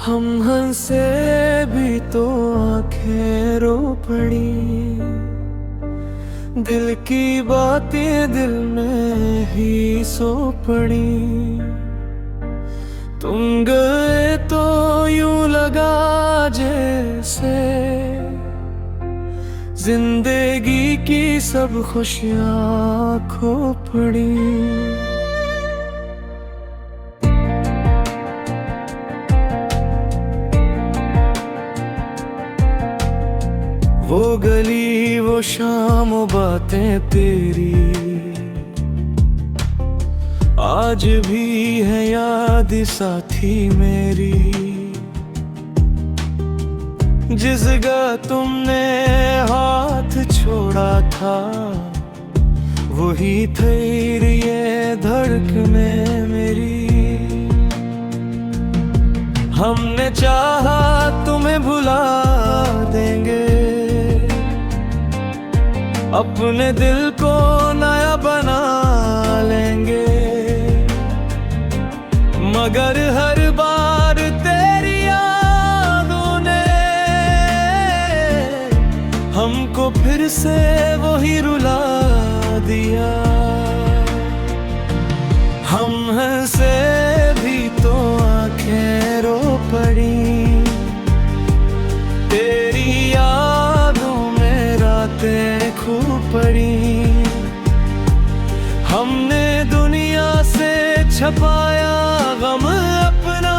हम हंसे भी तो आंखें रो पड़ी, दिल की बातें दिल में ही सो पड़ी। तुम गए तो यूं लगा जैसे जिंदगी की सब खुशियां खो पड़ी। वो गली वो शाम वो बातें तेरी आज भी है याद साथी मेरी। जिस जगह तुमने हाथ छोड़ा था वही ठहरी ये धड़कने मेरी। हमने चाहा तुम्हें भुला देंगे, अपने दिल को नया बना लेंगे, मगर हर बार तेरी यादों ने हमको फिर से वही रुला दिया। हम हंसे भी तो आंखें रो पड़ी, तेरी यादों में रातें खो पड़ी। हमने दुनिया से छपाया गम अपना,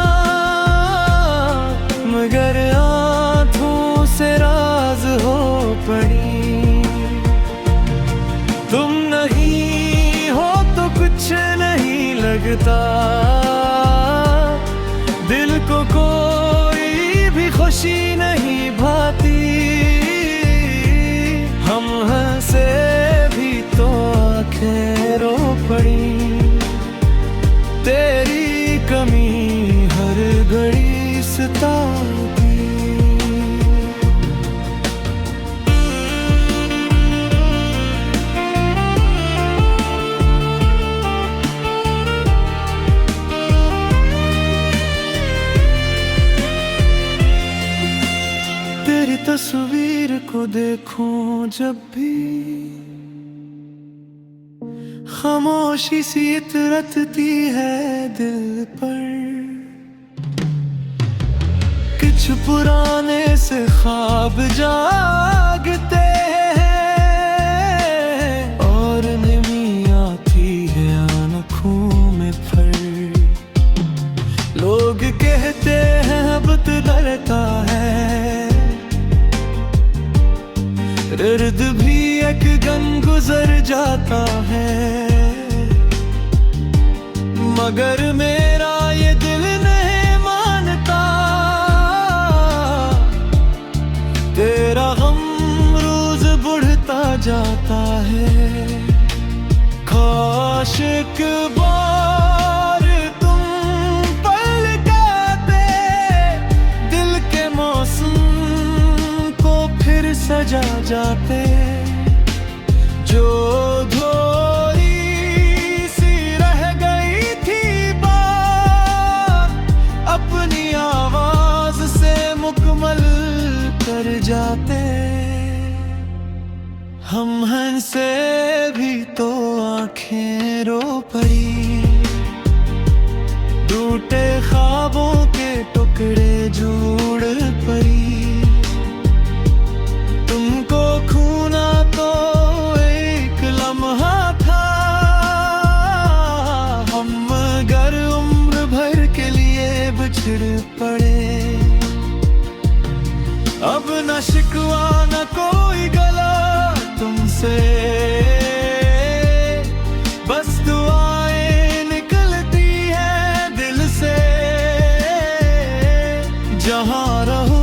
मगर आंखों से राज हो पड़ी। तुम नहीं हो तो कुछ नहीं लगता, दिल को कोई भी खुशी नहीं भाती। हम हंसे भी तो आंखें रो पड़ी, तेरी कमी हर घड़ी सताती। तेरी तस्वीर को देखूं जब भी खामोशी सी तरसती है दिल पर। कुछ पुराने से ख्वाब जागते हैं और नमी आती है आँखों में फर। लोग कहते हैं अब तो डरता है, दर्द भी एक गम गुजर जाता है, मगर मेरा ये दिल नहीं मानता। तेरा गम रोज बढ़ता जाता है, काश एक बार तुम पल कहते दिल के मौसम को फिर सजा जाते। जो जाते हम हंसे भी तो आंखें रो पड़ी, टूटे ख्वाबों के टुकड़े जुड़ पड़ी। तुमको खूना तो एक लम्हा था, हम मगर उम्र भर के लिए बिछड़ पड़े। अब न शिकवा न कोई गला तुमसे, बस दुआएं निकलती हैं दिल से। जहाँ रहो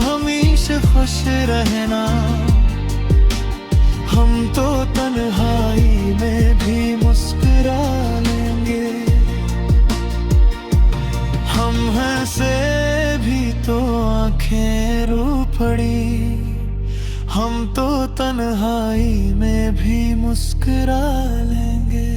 हमेशा खुश रहना, हम तो तन्हाई में भी मुस्कुरा लेंगे। हम हंसे भी तो आंखें रो पड़ी, हम तो तन्हाई में भी मुस्कुरा लेंगे।